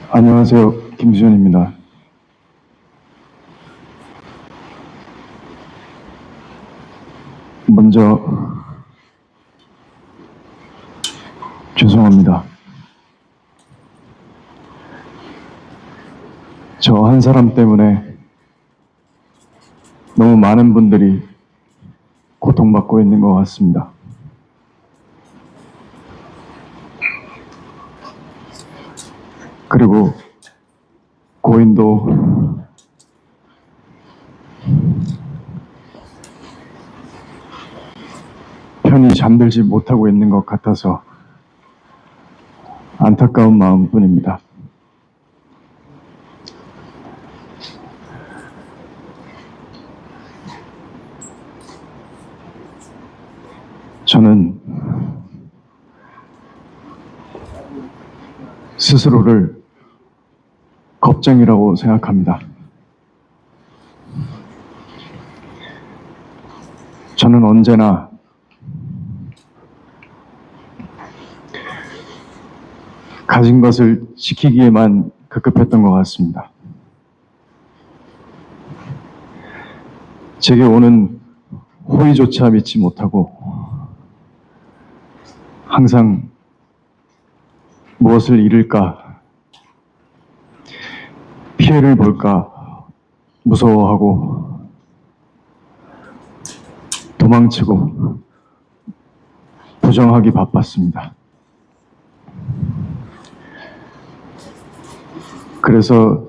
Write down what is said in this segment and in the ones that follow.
안녕하세요. 김수현입니다. 먼저 죄송합니다. 저 한 사람 때문에 너무 많은 분들이 고통받고 있는 것 같습니다. 그리고 고인도 편히 잠들지 못하고 있는 것 같아서 안타까운 마음뿐입니다. 저는 스스로를 겁쟁이라고 생각합니다. 저는 언제나 가진 것을 지키기에만 급급했던 것 같습니다. 제게 오는 호의조차 믿지 못하고 항상 무엇을 잃을까, 피해를 볼까 무서워하고 도망치고 부정하기 바빴습니다. 그래서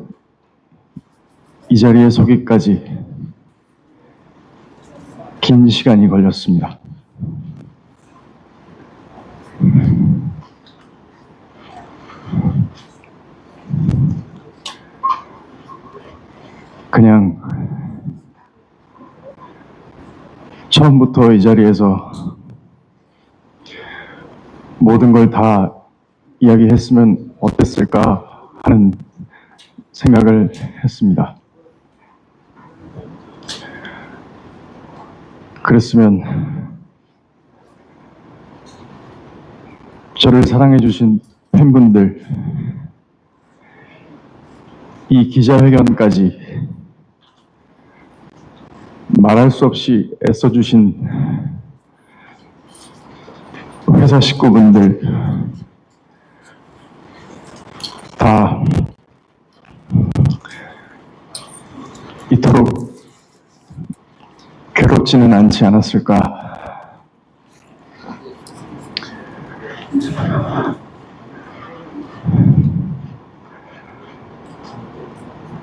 이 자리에 서기까지 긴 시간이 걸렸습니다. 그냥 처음부터 이 자리에서 모든 걸 다 이야기했으면 어땠을까 하는 생각을 했습니다. 그랬으면 저를 사랑해주신 팬분들, 이 기자회견까지 말할 수 없이 애써주신 회사 식구분들 다 이토록 괴롭지는 않지 않았을까.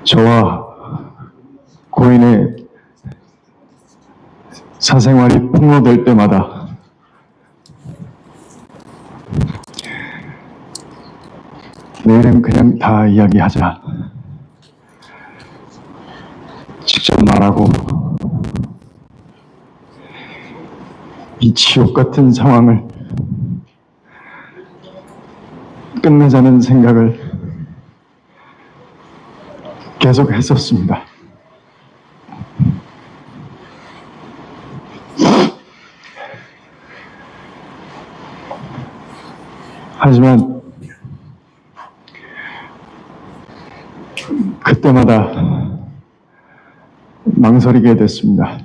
저와 고인의 사생활이 폭로될 때마다 내일은 그냥 다 이야기하자. 직접 말하고 이 지옥 같은 상황을 끝내자는 생각을 계속 했었습니다. 하지만 그때마다 망설이게 됐습니다.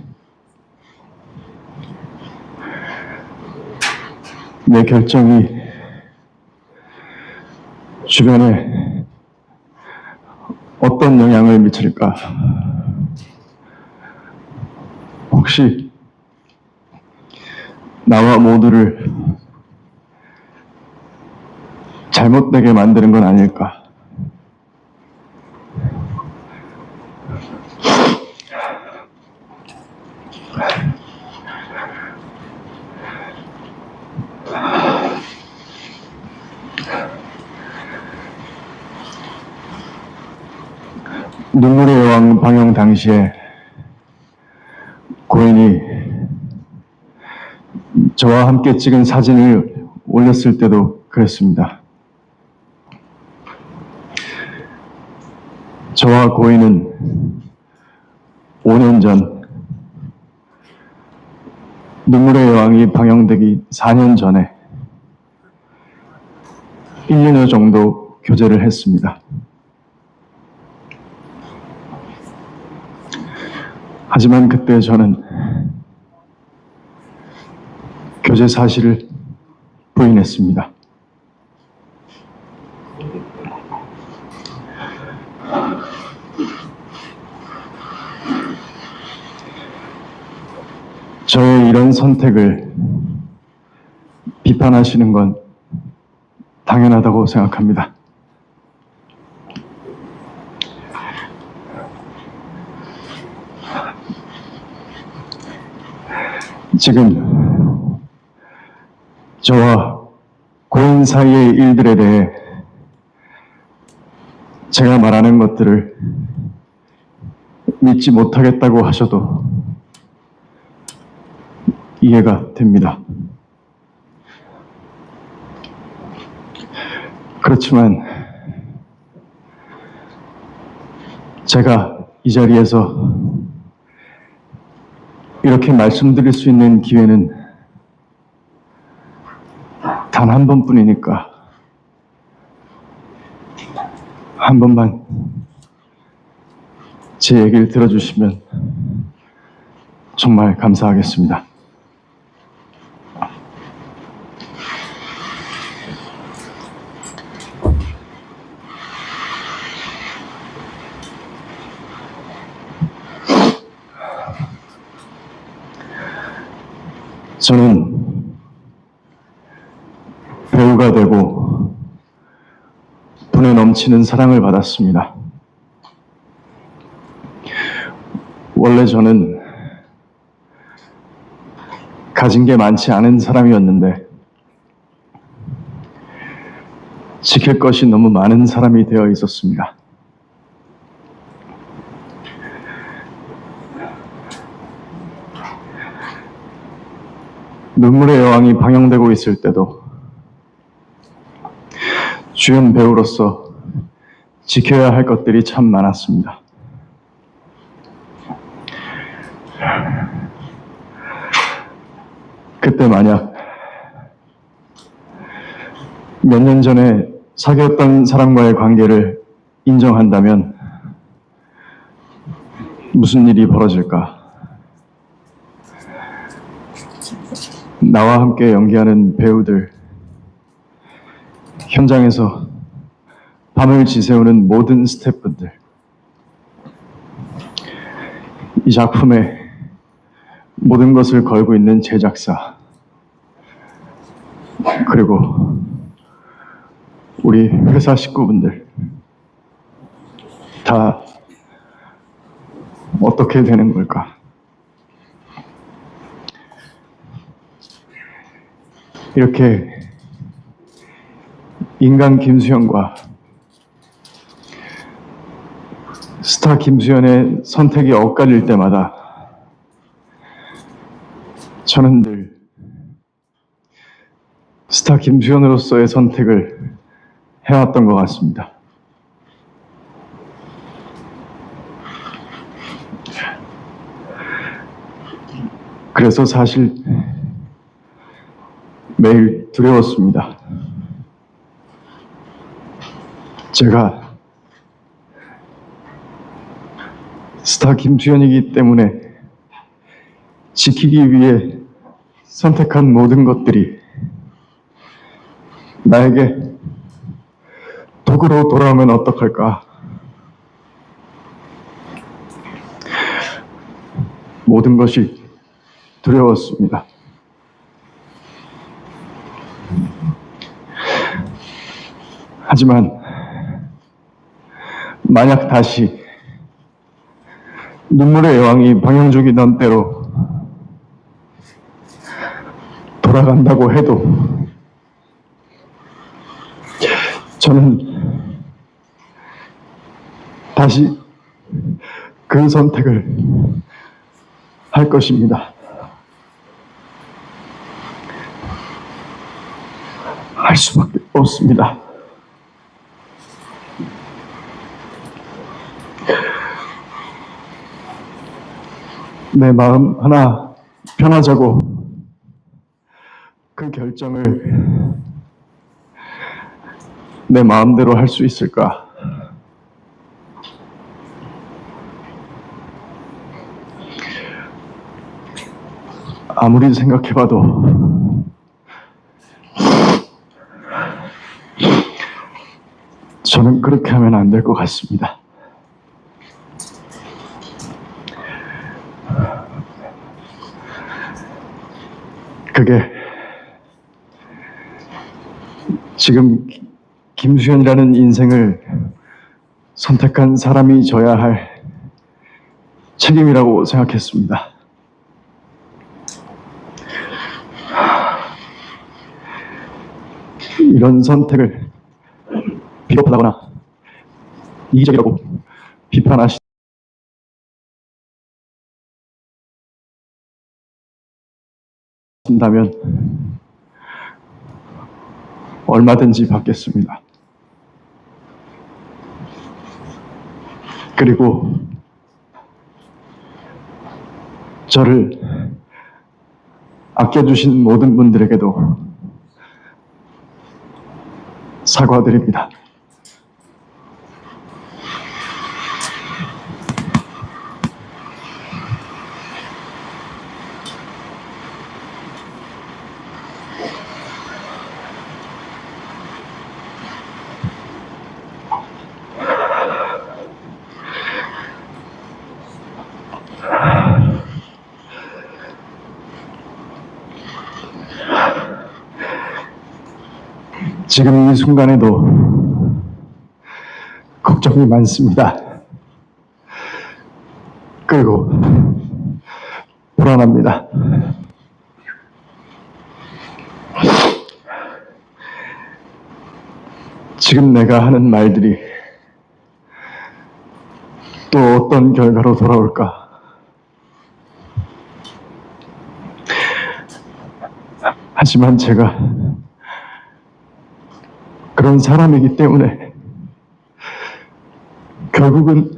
내 결정이 주변에 어떤 영향을 미칠까? 혹시 나와 모두를 잘못되게 만드는 건 아닐까? 눈물의 여왕 방영 당시에 고인이 저와 함께 찍은 사진을 올렸을 때도 그랬습니다. 저와 고인은 5년 전 눈물의 여왕이 방영되기 4년 전에 1, 2년 정도 교제를 했습니다. 하지만 그때 저는 교제 사실을 부인했습니다. 저의 이런 선택을 비판하시는 건 당연하다고 생각합니다. 지금 저와 고인 사이의 일들에 대해 제가 말하는 것들을 믿지 못하겠다고 하셔도 이해가 됩니다. 그렇지만 제가 이 자리에서 이렇게 말씀드릴 수 있는 기회는 단 한 번뿐이니까 한 번만 제 얘기를 들어주시면 정말 감사하겠습니다. 저는 배우가 되고 분에 넘치는 사랑을 받았습니다. 원래 저는 가진 게 많지 않은 사람이었는데 지킬 것이 너무 많은 사람이 되어 있었습니다. 눈물의 여왕이 방영되고 있을 때도 주연 배우로서 지켜야 할 것들이 참 많았습니다. 그때 만약 몇 년 전에 사귀었던 사람과의 관계를 인정한다면 무슨 일이 벌어질까? 나와 함께 연기하는 배우들, 현장에서 밤을 지새우는 모든 스태프분들, 이 작품에 모든 것을 걸고 있는 제작사, 그리고 우리 회사 식구분들 다 어떻게 되는 걸까? 이렇게 인간 김수현과 스타 김수현의 선택이 엇갈릴 때마다 저는 늘 스타 김수현으로서의 선택을 해왔던 것 같습니다. 그래서 사실 매일 두려웠습니다. 제가 스타 김수현이기 때문에 지키기 위해 선택한 모든 것들이 나에게 도구로 돌아오면 어떡할까? 모든 것이 두려웠습니다. 하지만 만약 다시 눈물의 여왕이 방영족이던 때로 돌아간다고 해도 저는 다시 그 선택을 할 것입니다. 할 수밖에 없습니다. 내 마음 하나 편하자고 그 결정을 내 마음대로 할 수 있을까? 아무리 생각해봐도 저는 그렇게 하면 안 될 것 같습니다. 그게 지금 김수현이라는 인생을 선택한 사람이 져야 할 책임이라고 생각했습니다. 이런 선택을 비겁하다거나 이기적이라고 비판하신다면 얼마든지 받겠습니다. 그리고 저를 아껴주신 모든 분들에게도 사과드립니다. 지금 이 순간에도 걱정이 많습니다. 그리고 불안합니다. 지금 내가 하는 말들이 또 어떤 결과로 돌아올까? 하지만 제가 그런 사람이기 때문에 결국은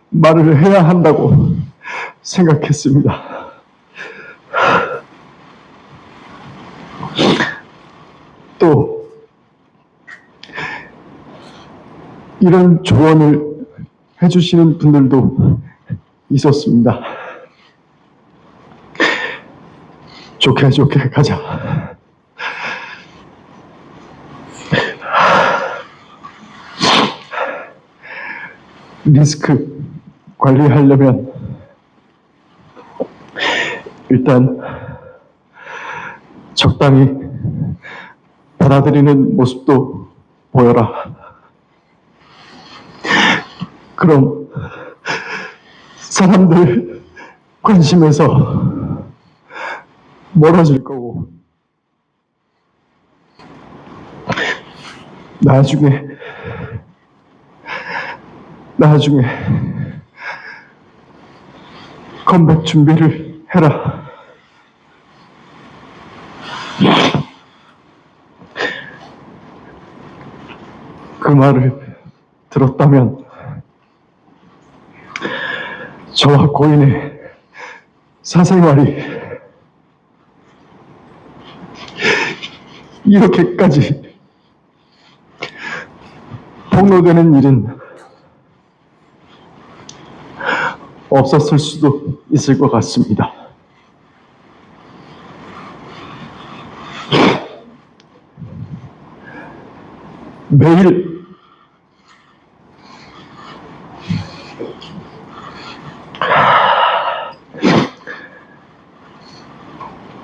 말을 해야 한다고 생각했습니다. 또 이런 조언을 해주시는 분들도 있었습니다. 좋게 좋게 가자. 리스크 관리하려면 일단 적당히 받아들이는 모습도 보여라. 그럼 사람들 관심에서 멀어질 거고 나중에 컴백 준비를 해라. 그 말을 들었다면 저와 고인의 사생활이 이렇게까지 폭로되는 일은 없었을 수도 있을 것 같습니다.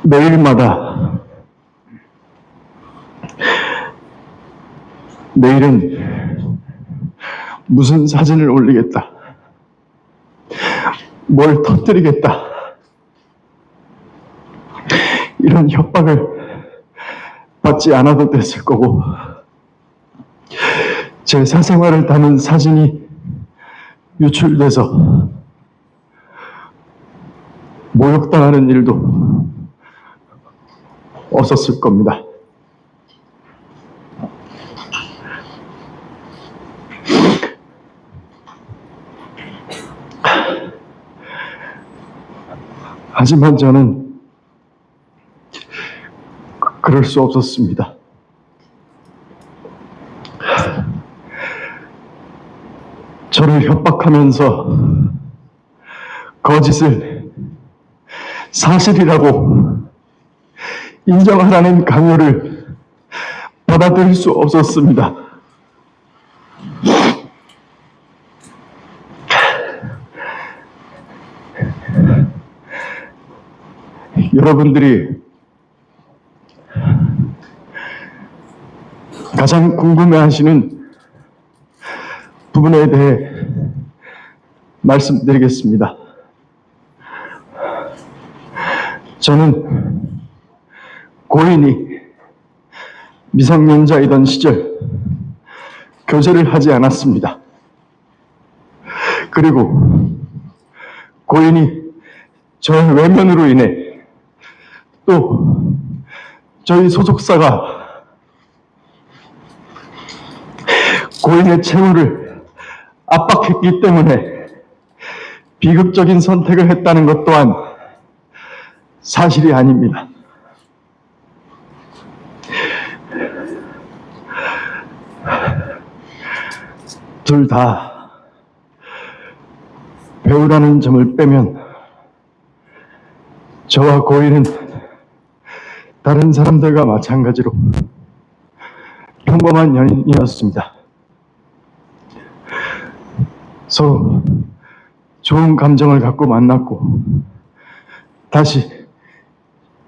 매일마다 내일은 무슨 사진을 올리겠다. 뭘 터뜨리겠다. 이런 협박을 받지 않아도 됐을 거고 제 사생활을 담은 사진이 유출돼서 모욕당하는 일도 없었을 겁니다. 하지만 저는 그럴 수 없었습니다. 저를 협박하면서 거짓을 사실이라고 인정하라는 강요를 받아들일 수 없었습니다. 여러분들이 가장 궁금해하시는 부분에 대해 말씀드리겠습니다. 저는 고인이 미성년자이던 시절 교제를 하지 않았습니다. 그리고 고인이 저의 외면으로 인해 또 저희 소속사가 고인의 채무를 압박했기 때문에 비극적인 선택을 했다는 것 또한 사실이 아닙니다. 둘 다 배우라는 점을 빼면 저와 고인은 다른 사람들과 마찬가지로 평범한 연인이었습니다. 서로 좋은 감정을 갖고 만났고 다시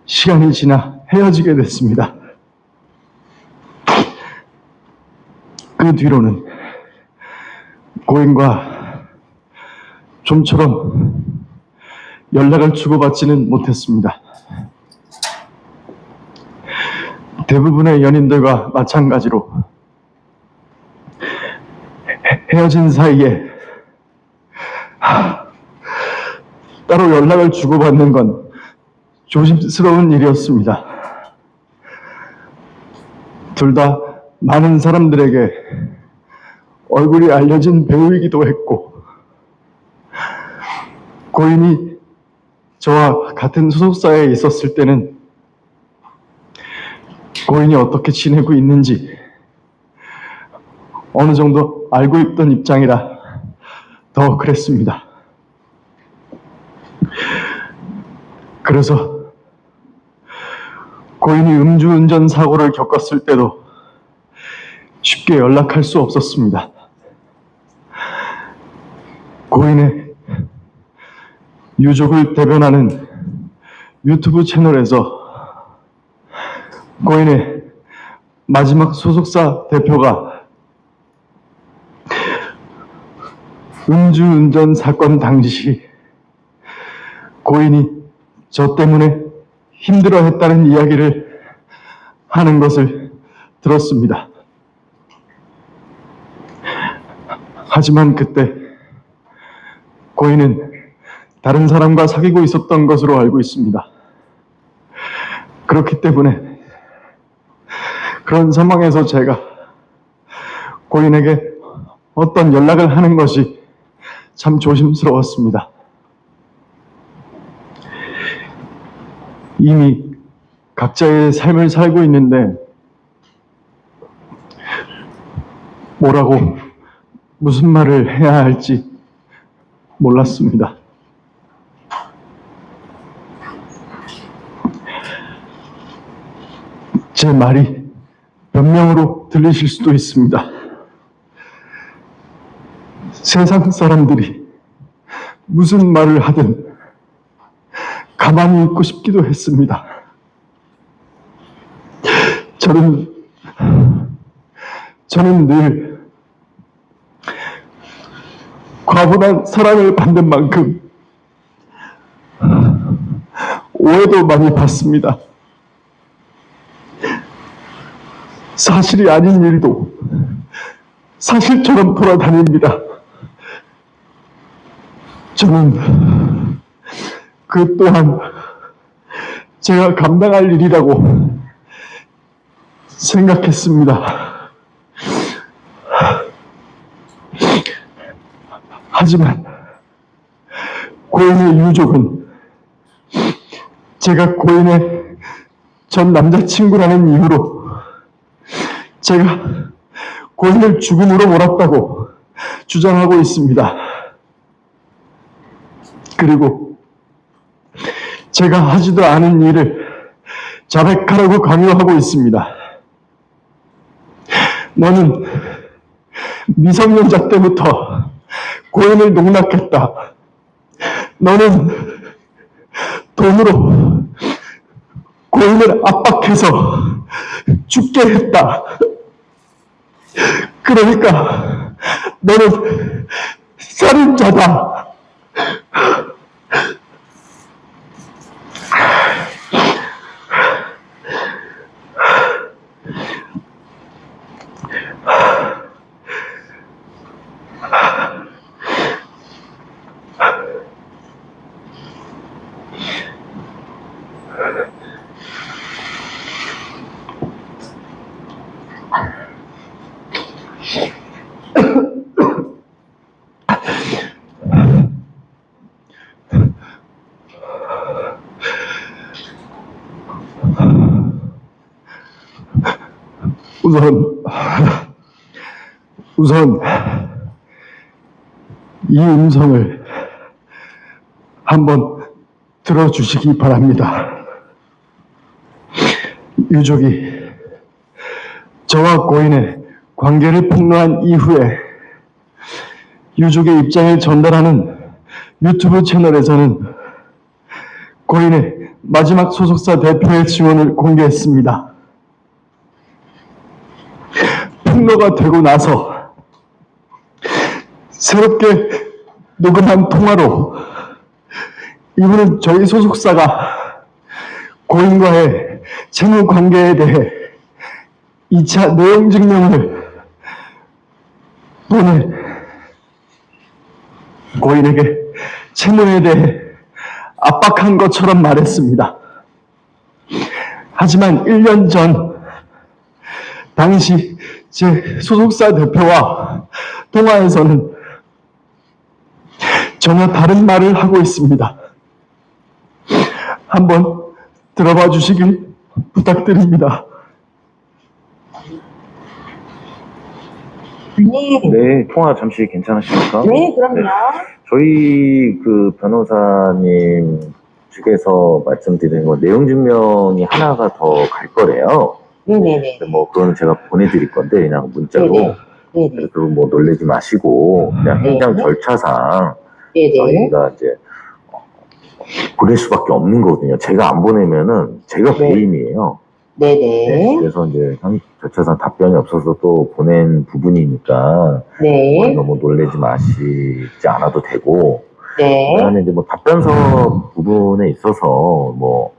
시간이 지나 헤어지게 됐습니다. 그 뒤로는 고인과 좀처럼 연락을 주고받지는 못했습니다. 대부분의 연인들과 마찬가지로 헤어진 사이에 따로 연락을 주고받는 건 조심스러운 일이었습니다. 둘 다 많은 사람들에게 얼굴이 알려진 배우이기도 했고, 고인이 저와 같은 소속사에 있었을 때는 고인이 어떻게 지내고 있는지 어느 정도 알고 있던 입장이라 더 그랬습니다. 그래서 고인이 음주운전 사고를 겪었을 때도 쉽게 연락할 수 없었습니다. 고인의 유족을 대변하는 유튜브 채널에서 고인의 마지막 소속사 대표가 음주운전 사건 당시 고인이 저 때문에 힘들어했다는 이야기를 하는 것을 들었습니다. 하지만 그때 고인은 다른 사람과 사귀고 있었던 것으로 알고 있습니다. 그렇기 때문에 그런 상황에서 제가 고인에게 어떤 연락을 하는 것이 참 조심스러웠습니다. 이미 각자의 삶을 살고 있는데 뭐라고 무슨 말을 해야 할지 몰랐습니다. 제 말이 변명으로 들리실 수도 있습니다. 세상 사람들이 무슨 말을 하든 가만히 있고 싶기도 했습니다. 저는 늘 과분한 사랑을 받는 만큼 오해도 많이 받습니다. 사실이 아닌 일도 사실처럼 돌아다닙니다. 저는 그 또한 제가 감당할 일이라고 생각했습니다. 하지만 고인의 유족은 제가 고인의 전 남자친구라는 이유로 제가 고인을 죽음으로 몰았다고 주장하고 있습니다. 그리고 제가 하지도 않은 일을 자백하라고 강요하고 있습니다. 너는 미성년자 때부터 고인을 농락했다. 너는 돈으로 고인을 압박해서 죽게 했다. 그러니까 너는 살인자다. 우선 이 음성을 한번 들어주시기 바랍니다. 유족이 저와 고인의 관계를 폭로한 이후에 유족의 입장을 전달하는 유튜브 채널에서는 고인의 마지막 소속사 대표의 증언을 공개했습니다. 폭로가 되고 나서 새롭게 녹음한 통화로 이분은 저희 소속사가 고인과의 채무 관계에 대해 2차 내용 증명을 보내 고인에게 채무에 대해 압박한 것처럼 말했습니다. 하지만 1년 전 당시 제 소속사 대표와 통화에서는 전혀 다른 말을 하고 있습니다. 한번 들어봐 주시길 부탁드립니다. 네, 통화 잠시 괜찮으십니까? 네, 그럼요. 네. 저희 그 변호사님 측에서 말씀드린 거 내용 증명이 하나가 더 갈 거래요. 네네네. 뭐 그거는 제가 보내드릴 건데 그냥 문자로. 네네. 그래서 뭐 놀라지 마시고 그냥 행정 절차상 네네. 저희가 이제 보낼 수밖에 없는 거거든요. 제가 안 보내면은 제가 네. 배임이에요. 네네. 네, 그래서 이제 절차상 답변이 없어서 또 보낸 부분이니까 네. 너무 놀라지 마시지 않아도 되고, 네. 그다음에 이제 뭐 답변서 부분에 있어서 뭐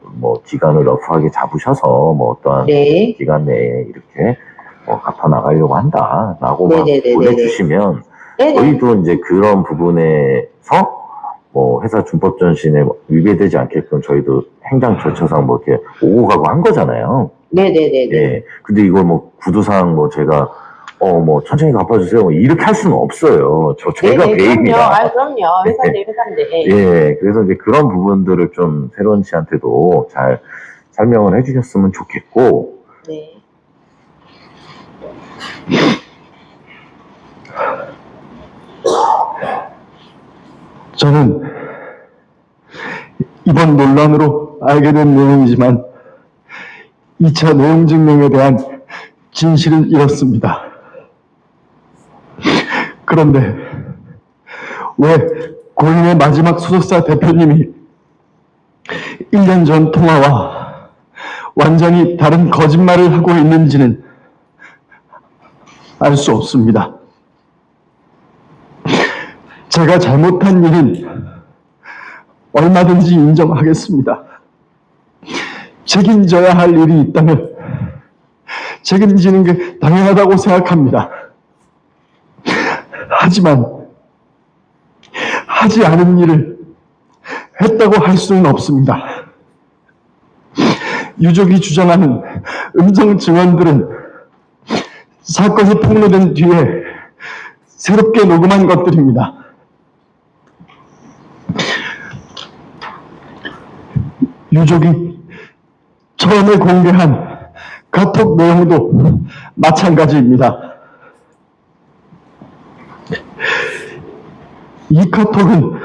기간을 러프하게 잡으셔서 뭐 어떠한 네. 기간 내에 이렇게 갚아 나가려고 한다라고만 네네네네네. 보내주시면 네네. 저희도 이제 그런 부분에서 뭐 회사 준법 전신에 위배되지 않게끔 저희도 행정 절차상 뭐 이렇게 오고 가고 한 거잖아요. 네네네네. 예. 근데 이걸 뭐 구두상 뭐 제가 뭐 천천히 갚아주세요. 뭐 이렇게 할 수는 없어요. 제가 네네, 배임이라. 그럼요. 회사인데, 회사인데. 예. 그래서 이제 그런 부분들을 좀 새로운 씨한테도 잘 설명을 해주셨으면 좋겠고. 네. 저는 이번 논란으로 알게 된 내용이지만 2차 내용 증명에 대한 진실은 이렇습니다. 그런데 왜 고인의 마지막 소속사 대표님이 1년 전 통화와 완전히 다른 거짓말을 하고 있는지는 알 수 없습니다. 제가 잘못한 일은 얼마든지 인정하겠습니다. 책임져야 할 일이 있다면 책임지는 게 당연하다고 하지 않은 일을 했다고 할 수는 없습니다. 유족이 주장하는 음성 증언들은 사건이 폭로된 뒤에 새롭게 녹음한 것들입니다. 유족이 처음에 공개한 카톡 내용도 마찬가지입니다. 이 카톡은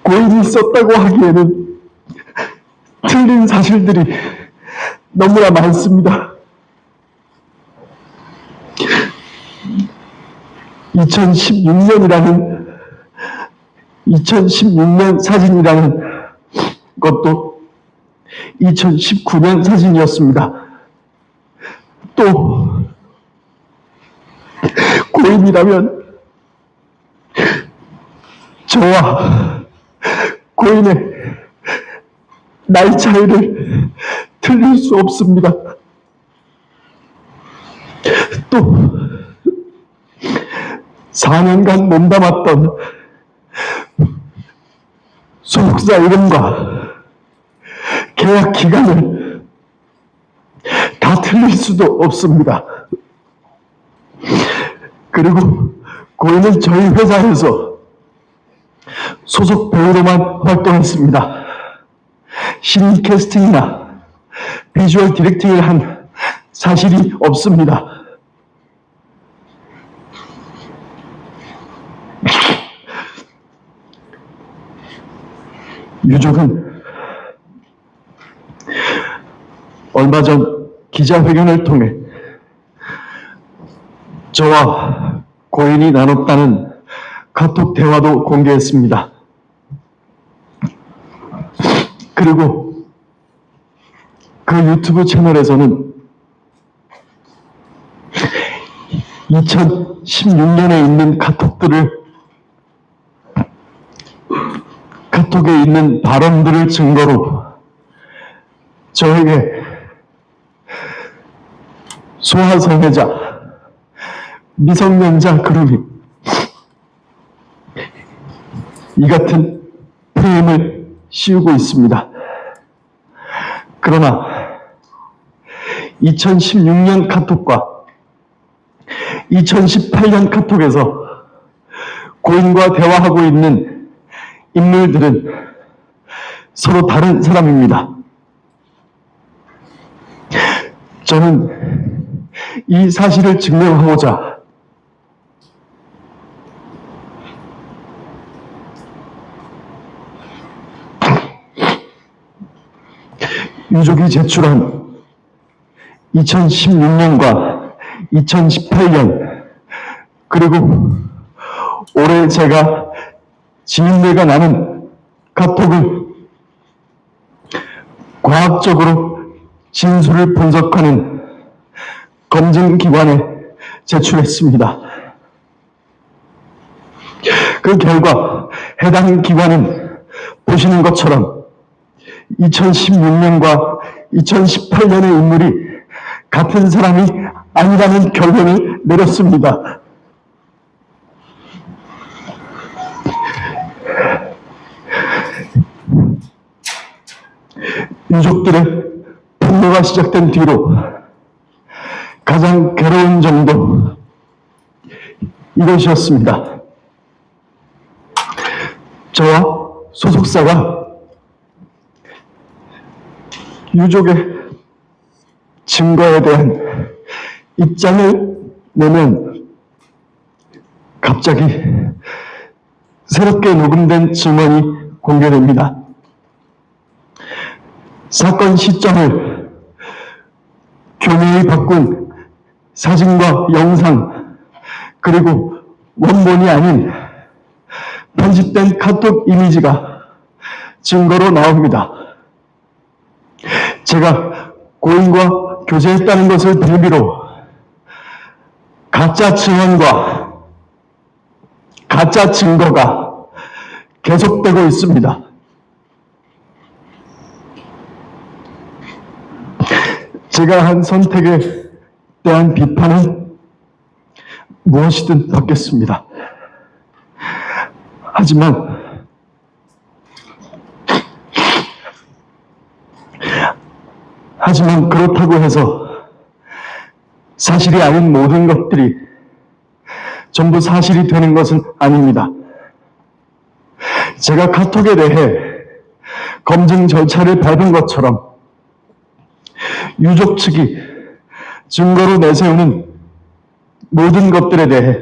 고인이 썼다고 하기에는 틀린 사실들이 너무나 많습니다. 2016년 사진이라는 것도 2019년 사진이었습니다. 또 고인이라면 저와 고인의 나이 차이를 틀릴 수 없습니다. 또 4년간 몸담았던 소속사 이름과 계약 기간을 다 틀릴 수도 없습니다. 그리고 고인은 저희 회사에서 소속 배우로만 활동했습니다. 신인 캐스팅이나 비주얼 디렉팅을 한 사실이 없습니다. 유족은 얼마 전 기자회견을 통해 저와 고인이 나눴다는 카톡 대화도 공개했습니다. 그리고 그 유튜브 채널에서는 2016년에 있는 카톡에 있는 발언들을 증거로 저에게 소아성애자, 미성년자 그루밍 이 같은 프레임을 씌우고 있습니다. 그러나 2016년 카톡과 2018년 카톡에서 고인과 대화하고 있는 인물들은 서로 다른 사람입니다. 저는 이 사실을 증명하고자 유족이 제출한 2016년과 2018년 그리고 올해 제가 지인들과 나눈 카톡을 과학적으로 진술을 분석하는 검증기관에 제출했습니다. 그 결과 해당 기관은 보시는 것처럼 2016년과 2018년의 인물이 같은 사람이 아니라는 결론을 내렸습니다. 유족들의 분노가 시작된 뒤로 가장 괴로운 점도 이것이었습니다. 저와 소속사가 유족의 증거에 대한 입장을 내면 갑자기 새롭게 녹음된 증언이 공개됩니다. 사건 시점을 교묘히 바꾼 사진과 영상 그리고 원본이 아닌 편집된 카톡 이미지가 증거로 나옵니다. 제가 고인과 교제했다는 것을 빌미로 가짜 증언과 가짜 증거가 계속되고 있습니다. 제가 한 선택에 대한 비판은 무엇이든 받겠습니다. 하지만 그렇다고 해서 사실이 아닌 모든 것들이 전부 사실이 되는 것은 아닙니다. 제가 카톡에 대해 검증 절차를 밟은 것처럼 유족 측이 증거로 내세우는 모든 것들에 대해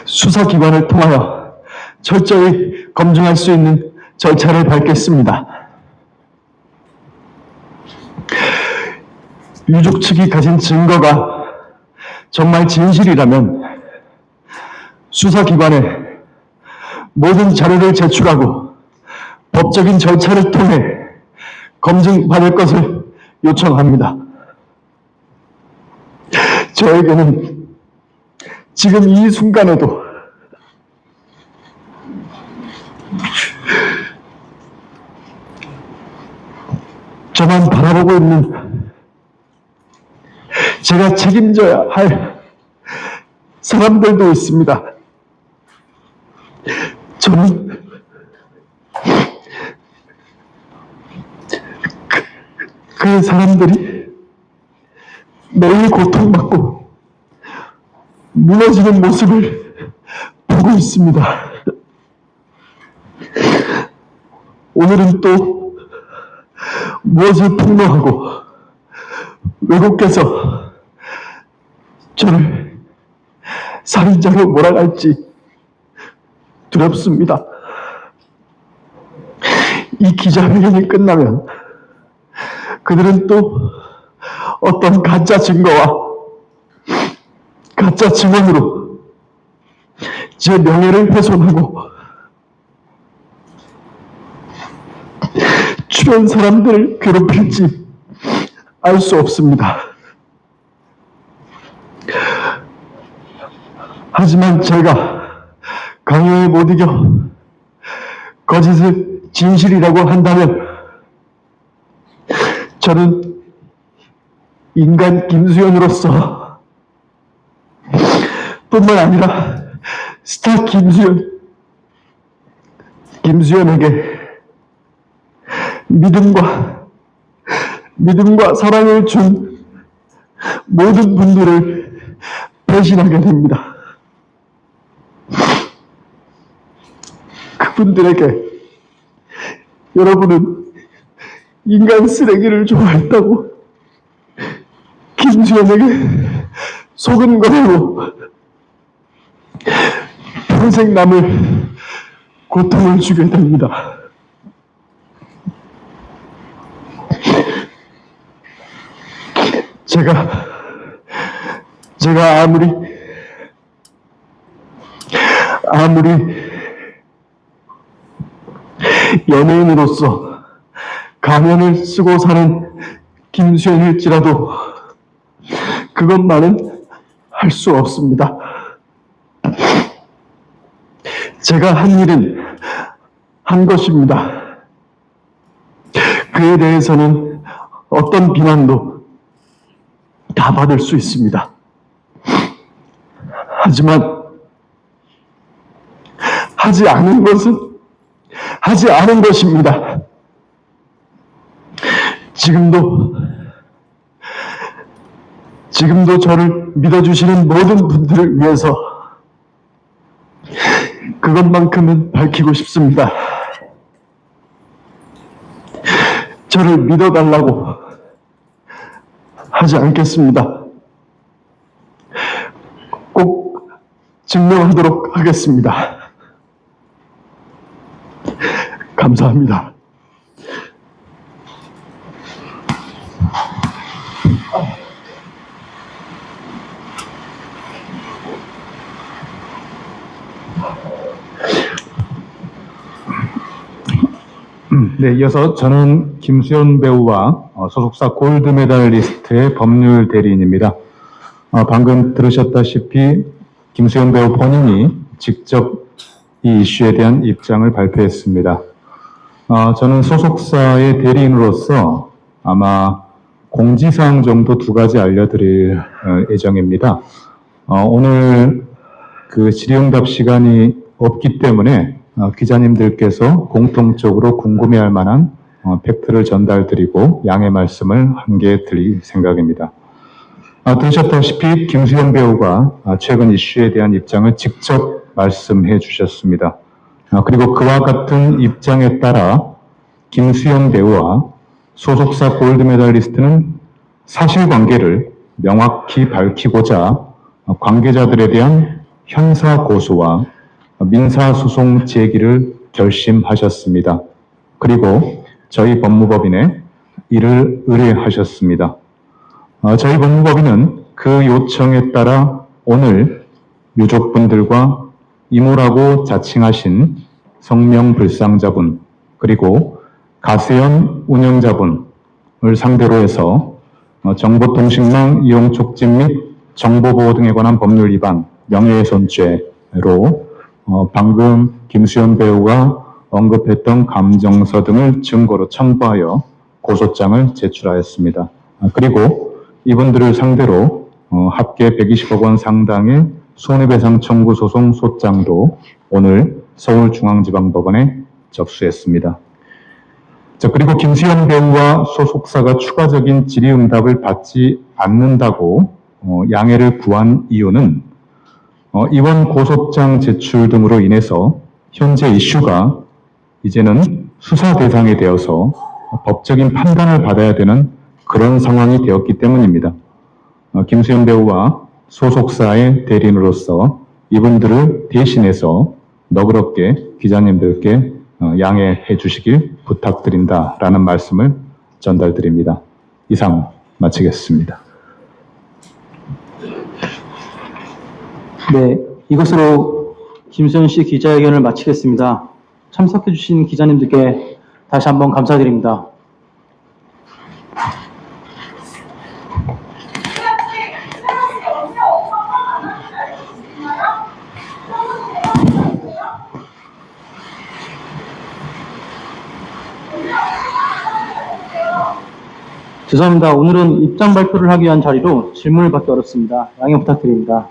수사기관을 통하여 철저히 검증할 수 있는 절차를 밟겠습니다. 유족 측이 가진 증거가 정말 진실이라면 수사기관에 모든 자료를 제출하고 법적인 절차를 통해 검증받을 것을 요청합니다. 저에게는 지금 이 순간에도 저만 바라보고 있는 제가 책임져야 할 사람들도 있습니다. 저는 그 사람들이 매일 고통받고 무너지는 모습을 보고 있습니다. 오늘은 또 무엇을 폭로하고 외국에서 저를 살인자로 몰아갈지 두렵습니다. 이 기자회견이 끝나면 그들은 또 어떤 가짜 증거와 가짜 증언으로 제 명예를 훼손하고 주변 사람들을 괴롭힐지 알 수 없습니다. 하지만 제가 강요에 못 이겨 거짓을 진실이라고 한다면 저는 인간 김수현으로서 뿐만 아니라 스타 김수현에게 믿음과 사랑을 준 모든 분들을 배신하게 됩니다. 그분들에게 여러분은 인간 쓰레기를 좋아했다고 김수현에게 속은 거로 평생 남을 고통을 주게 됩니다. 제가 아무리 연예인으로서 가면을 쓰고 사는 김수현일지라도 그것만은 할 수 없습니다. 제가 한 일은 한 것입니다. 그에 대해서는 어떤 비난도 다 받을 수 있습니다. 하지만 하지 않은 것은 하지 않은 것입니다. 지금도 저를 믿어주시는 모든 분들을 위해서 그것만큼은 밝히고 싶습니다. 저를 믿어달라고 하지 않겠습니다. 꼭 증명하도록 하겠습니다. 감사합니다. 네, 이어서 저는 김수현 배우와 소속사 골드메달리스트의 법률 대리인입니다. 방금 들으셨다시피 김수현 배우 본인이 직접 이 이슈에 대한 입장을 발표했습니다. 저는 소속사의 대리인으로서 아마 공지사항 정도 두 가지 알려드릴 예정입니다. 오늘 그 질의응답 시간이 없기 때문에 기자님들께서 공통적으로 궁금해할 만한 팩트를 전달드리고 양해 말씀을 한 개 드릴 생각입니다. 들으셨다시피 김수현 배우가 최근 이슈에 대한 입장을 직접 말씀해 주셨습니다. 그리고 그와 같은 입장에 따라 김수현 배우와 소속사 골드메달리스트는 사실관계를 명확히 밝히고자 관계자들에 대한 형사고소와 민사소송 제기를 결심하셨습니다. 그리고 저희 법무법인에 이를 의뢰하셨습니다. 저희 법무법인은 그 요청에 따라 오늘 유족분들과 이모라고 자칭하신 성명불상자분 그리고 가세연 운영자분을 상대로 해서 정보통신망 이용 촉진 및 정보보호 등에 관한 법률 위반, 명예훼손죄로 방금 김수현 배우가 언급했던 감정서 등을 증거로 첨부하여 고소장을 제출하였습니다. 그리고 이분들을 상대로 합계 120억 원 상당의 손해배상 청구 소송 소장도 오늘 서울중앙지방법원에 접수했습니다. 그리고 김수현 배우와 소속사가 추가적인 질의응답을 받지 않는다고 양해를 구한 이유는 이번 고소장 제출 등으로 인해서 현재 이슈가 이제는 수사 대상이 되어서 법적인 판단을 받아야 되는 그런 상황이 되었기 때문입니다. 김수현 배우와 소속사의 대리인으로서 이분들을 대신해서 너그럽게 기자님들께 양해해 주시길 부탁드린다라는 말씀을 전달드립니다. 이상 마치겠습니다. 네, 이것으로 김수현 씨 기자회견을 마치겠습니다. 참석해 주신 기자님들께 다시 한번 감사드립니다. 죄송합니다. 오늘은 입장 발표를 하기 위한 자리로 질문을 받기 어렵습니다. 양해 부탁드립니다.